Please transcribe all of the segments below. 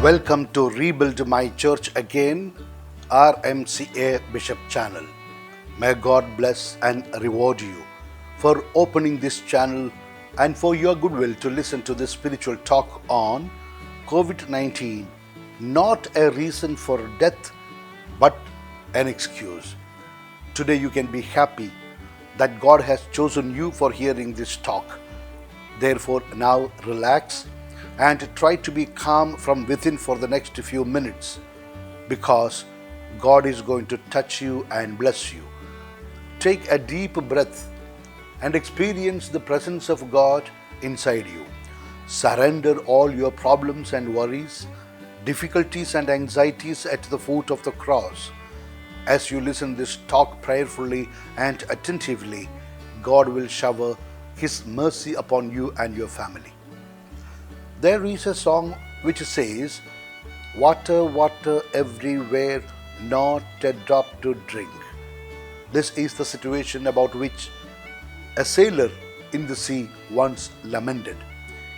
Welcome to Rebuild My Church Again, RMCA Bishop channel. May God bless and reward you for opening this channel and for your goodwill to listen to this spiritual talk on COVID-19, not a reason for death, but an excuse. Today you can be happy that God has chosen you for hearing this talk. Therefore, now relax and try to be calm from within for the next few minutes, because God is going to touch you and bless you. Take a deep breath and experience the presence of God inside you. Surrender all your problems and worries, difficulties and anxieties at the foot of the cross. As you listen this talk prayerfully and attentively, God will shower His mercy upon you and your family. There is a song which says, "Water, water everywhere, not a drop to drink." This is the situation about which a sailor in the sea once lamented.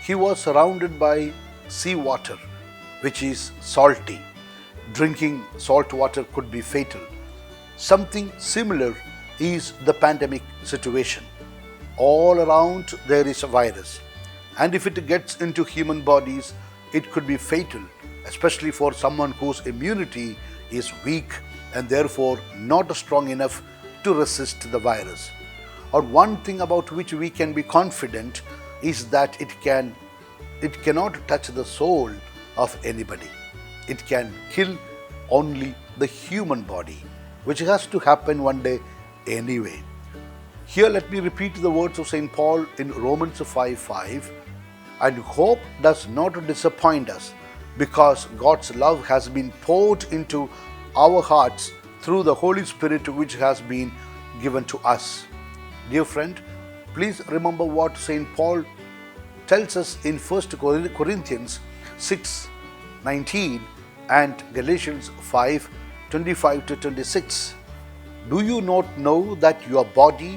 He was surrounded by sea water, which is salty. Drinking salt water could be fatal. Something similar is the pandemic situation. All around there is a virus. And if it gets into human bodies, it could be fatal, especially for someone whose immunity is weak and therefore not strong enough to resist the virus. Or one thing about which we can be confident is that it cannot touch the soul of anybody. It can kill only the human body, which has to happen one day anyway. Here let me repeat the words of St. Paul in Romans 5:5. And hope does not disappoint us, because God's love has been poured into our hearts through the Holy Spirit which has been given to us. Dear friend, please remember what St. Paul tells us in 1 Corinthians 6:19 and Galatians 5:25-26. Do you not know that your body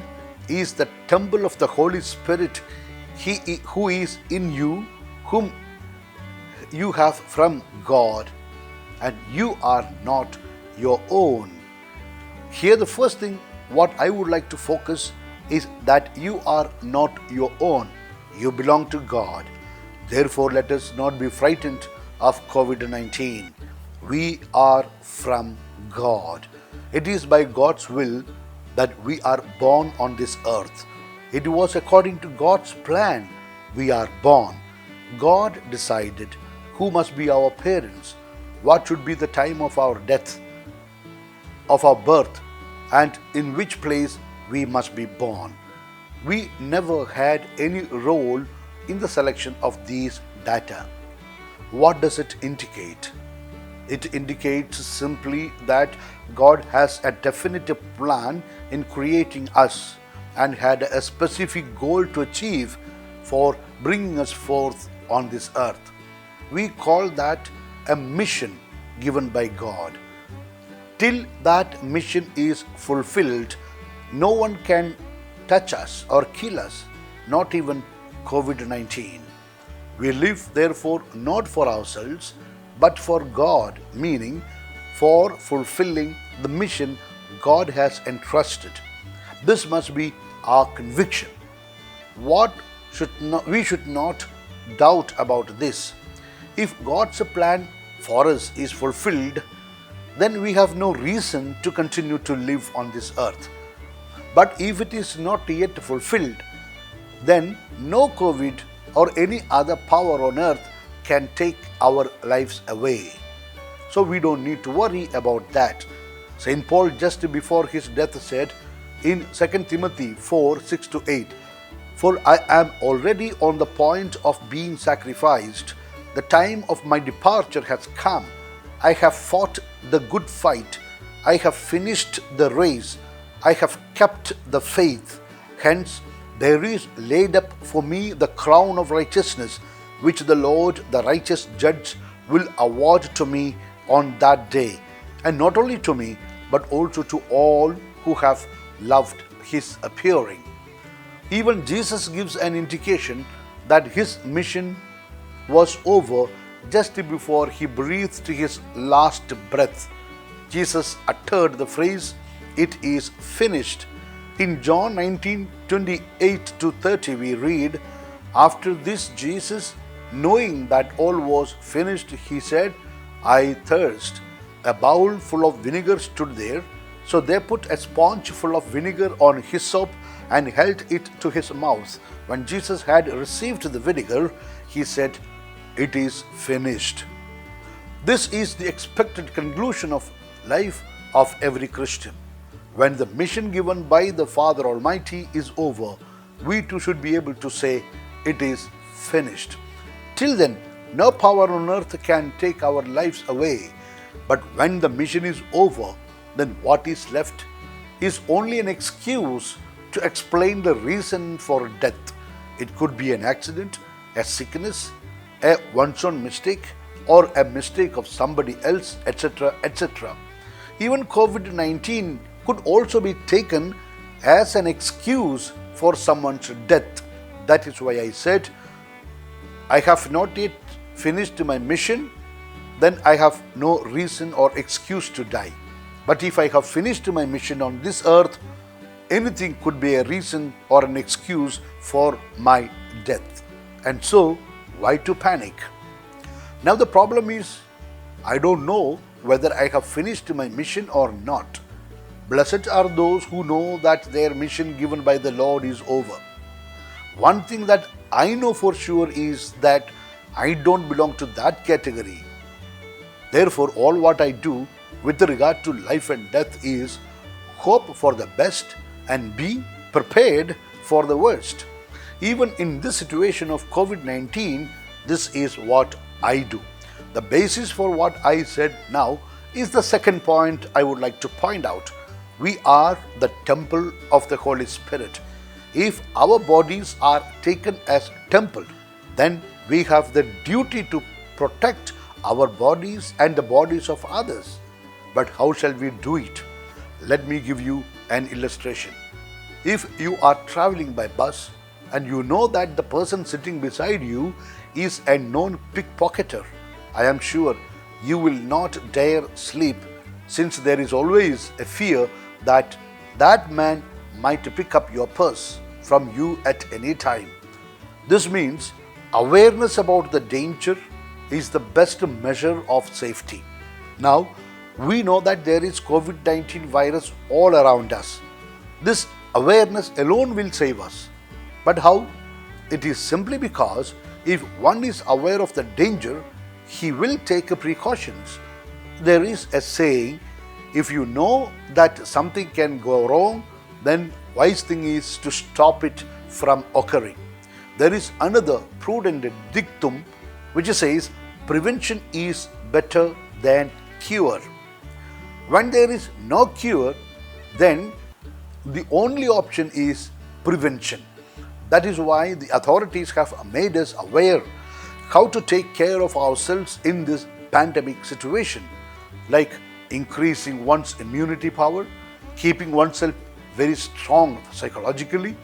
is the temple of the Holy Spirit, He who is in you, whom you have from God, and you are not your own? Here the first thing what I would like to focus is that you are not your own. You belong to God. Therefore, let us not be frightened of COVID-19. We are from God. It is by God's will that we are born on this earth. It was according to God's plan we are born. God decided who must be our parents, what should be the time of our death, of our birth, and in which place we must be born. We never had any role in the selection of these data. What does it indicate? It indicates simply that God has a definitive plan in creating us and had a specific goal to achieve for bringing us forth on this earth. We call that a mission given by God. Till that mission is fulfilled, no one can touch us or kill us, not even COVID-19. We live therefore not for ourselves, but for God, meaning for fulfilling the mission God has entrusted. This must be our conviction. We should not doubt about this. If God's plan for us is fulfilled, then we have no reason to continue to live on this earth. But if it is not yet fulfilled, then no COVID or any other power on earth can take our lives away. So we don't need to worry about that. St. Paul, just before his death, said in 2 Timothy 4:6-8, "For I am already on the point of being sacrificed. The time of my departure has come. I have fought the good fight. I have finished the race. I have kept the faith. Hence, there is laid up for me the crown of righteousness, which the Lord, the righteous judge, will award to me on that day, and not only to me, but also to all who have loved His appearing." Even Jesus gives an indication that His mission was over just before he breathed his last breath, Jesus uttered the phrase, "It is finished." In John 19:28 to 30, we read, "After this, Jesus, knowing that all was finished, he said, 'I thirst.' A bowl full of vinegar stood there. So they put a sponge full of vinegar on hyssop and held it to his mouth. When Jesus had received the vinegar, he said, 'It is finished.'" This is the expected conclusion of life of every Christian. When the mission given by the Father Almighty is over, we too should be able to say, "It is finished." Till then, no power on earth can take our lives away. But when the mission is over, then what is left is only an excuse to explain the reason for death. It could be an accident, a sickness, a one's own mistake, or a mistake of somebody else, etc., etc. Even COVID-19 could also be taken as an excuse for someone's death. That is why I said, I have not yet finished my mission, then I have no reason or excuse to die. But if I have finished my mission on this earth, anything could be a reason or an excuse for my death. And so, why to panic? Now the problem is, I don't know whether I have finished my mission or not. Blessed are those who know that their mission given by the Lord is over. One thing that I know for sure is that I don't belong to that category. Therefore, all what I do with regard to life and death is hope for the best and be prepared for the worst. Even in this situation of COVID-19, this is what I do. The basis for what I said now is the second point I would like to point out. We are the temple of the Holy Spirit. If our bodies are taken as temple, then we have the duty to protect our bodies and the bodies of others. But how shall we do it? Let me give you an illustration. If you are traveling by bus and you know that the person sitting beside you is a known pickpocketer, I am sure you will not dare sleep, since there is always a fear that that man might pick up your purse from you at any time. This means awareness about the danger is the best measure of safety. Now, we know that there is COVID-19 virus all around us. This awareness alone will save us. But how? It is simply because if one is aware of the danger, he will take precautions. There is a saying, if you know that something can go wrong, then wise thing is to stop it from occurring. There is another prudent dictum which says, prevention is better than cure. When there is no cure, then the only option is prevention. That is why the authorities have made us aware how to take care of ourselves in this pandemic situation, like increasing one's immunity power, keeping oneself very strong psychologically,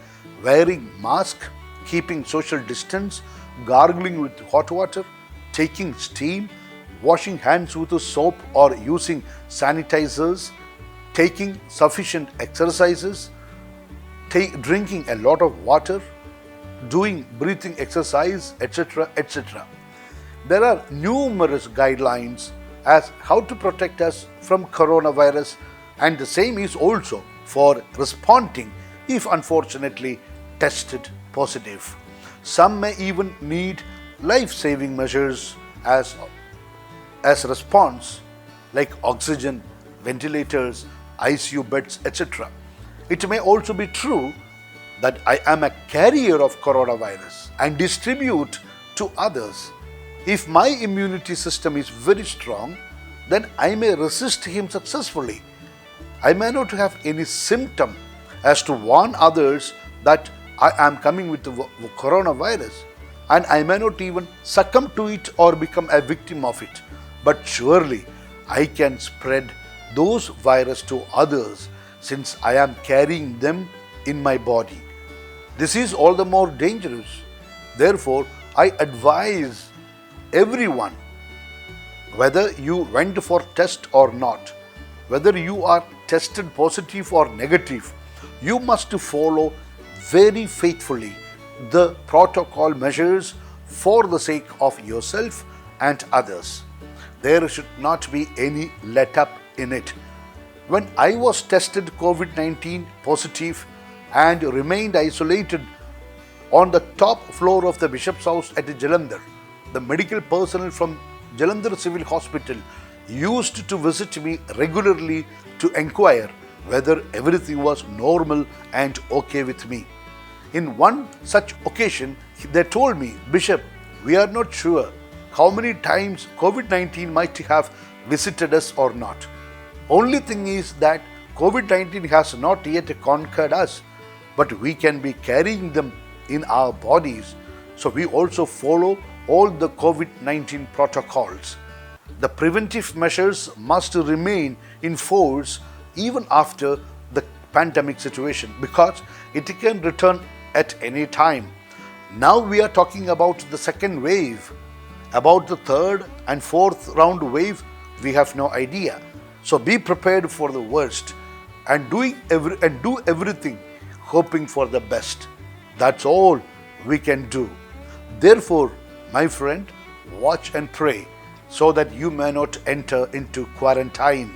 wearing mask, keeping social distance, gargling with hot water, taking steam, washing hands with soap or using sanitizers, taking sufficient exercises, drinking a lot of water, doing breathing exercise, etc., etc. There are numerous guidelines as how to protect us from coronavirus, and the same is also for responding if unfortunately tested positive. Some may even need life-saving measures as response, like oxygen, ventilators, ICU beds, etc. It may also be true that I am a carrier of coronavirus and distribute to others. If my immunity system is very strong, then I may resist him successfully. I may not have any symptom as to warn others that I am coming with the coronavirus, and I may not even succumb to it or become a victim of it. But surely I can spread those virus to others since I am carrying them in my body. This is all the more dangerous. Therefore, I advise everyone Whether you went for test or not, whether you are tested positive or negative, you must follow very faithfully the protocol measures for the sake of yourself and others. There should not be any let up in it. When I was tested COVID-19 positive and remained isolated on the top floor of the Bishop's house at Jalandhar, the medical personnel from Jalandhar Civil Hospital used to visit me regularly to inquire whether everything was normal and okay with me. In one such occasion, they told me, "Bishop, we are not sure how many times COVID-19 might have visited us or not. Only thing is that COVID-19 has not yet conquered us, but we can be carrying them in our bodies. So we also follow all the COVID-19 protocols. The preventive measures must remain in force even after the pandemic situation because it can return at any time." Now we are talking about the second wave. About the third and fourth round wave, we have no idea. So be prepared for the worst and do everything hoping for the best. That's all we can do. Therefore, my friend, watch and pray so that you may not enter into quarantine.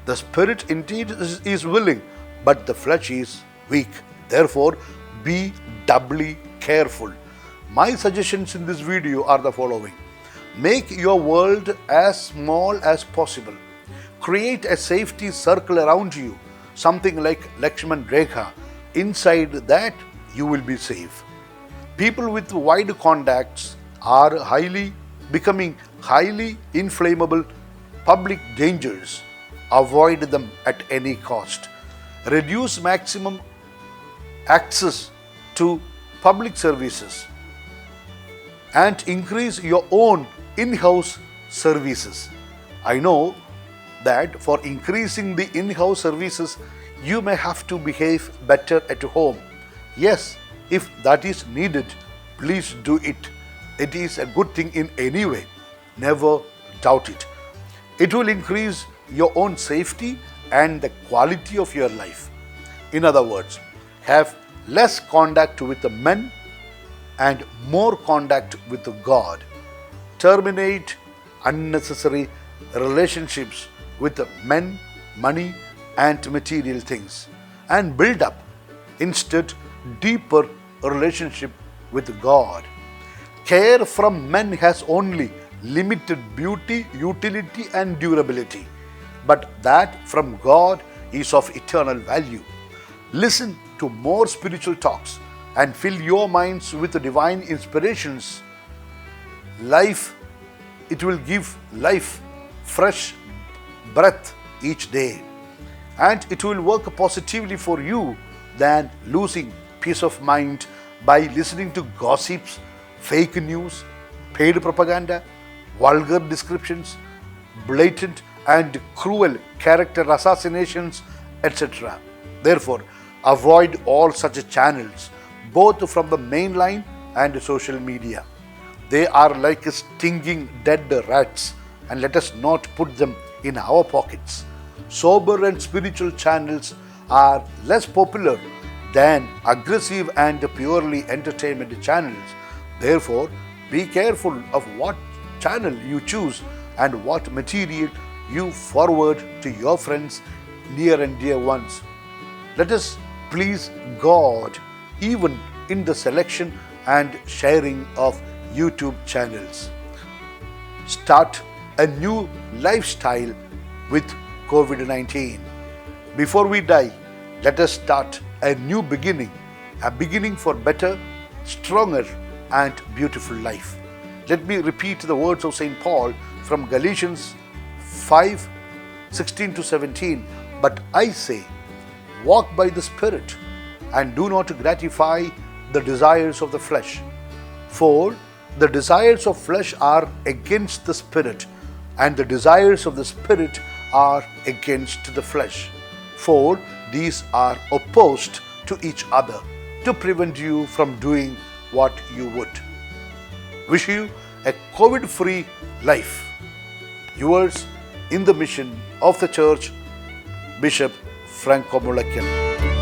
The spirit indeed is willing, but the flesh is weak. Therefore, be doubly careful. My suggestions in this video are the following. Make your world as small as possible. Create a safety circle around you, something like Lakshman Rekha. Inside that, you will be safe. People with wide contacts are becoming highly inflammable public dangers. Avoid them at any cost. Reduce maximum access to public services and increase your own in-house services. I know that for increasing the in-house services, you may have to behave better at home. Yes, if that is needed, please do it. It is a good thing in any way. Never doubt it. It will increase your own safety and the quality of your life. In other words, have less contact with the men and more contact with God. Terminate unnecessary relationships with the men, money, and material things, and build up instead deeper relationship with God. Care from men has only limited beauty, utility, and durability, but that from God is of eternal value. Listen to more spiritual talks and fill your minds with the divine inspirations. It will give life fresh breath each day, and it will work positively for you than losing peace of mind by listening to gossips, fake news, paid propaganda, vulgar descriptions, blatant and cruel character assassinations, etc. Therefore, avoid all such channels, both from the mainline and social media. They are like stinging dead rats, and let us not put them in our pockets. Sober and spiritual channels are less popular than aggressive and purely entertainment channels. Therefore, be careful of what channel you choose and what material you forward to your friends, near and dear ones. Let us please God even in the selection and sharing of YouTube channels. Start a new lifestyle with COVID-19. Before we die, let us start a new beginning, a beginning for better, stronger, and beautiful life. Let me repeat the words of St. Paul from Galatians 5:16 to 17. But I say, walk by the Spirit, and do not gratify the desires of the flesh. For the desires of flesh are against the Spirit, and the desires of the Spirit are against the flesh. For these are opposed to each other to prevent you from doing what you would. Wish you a COVID-free life. Yours in the mission of the church, Bishop Franco Mulakkal.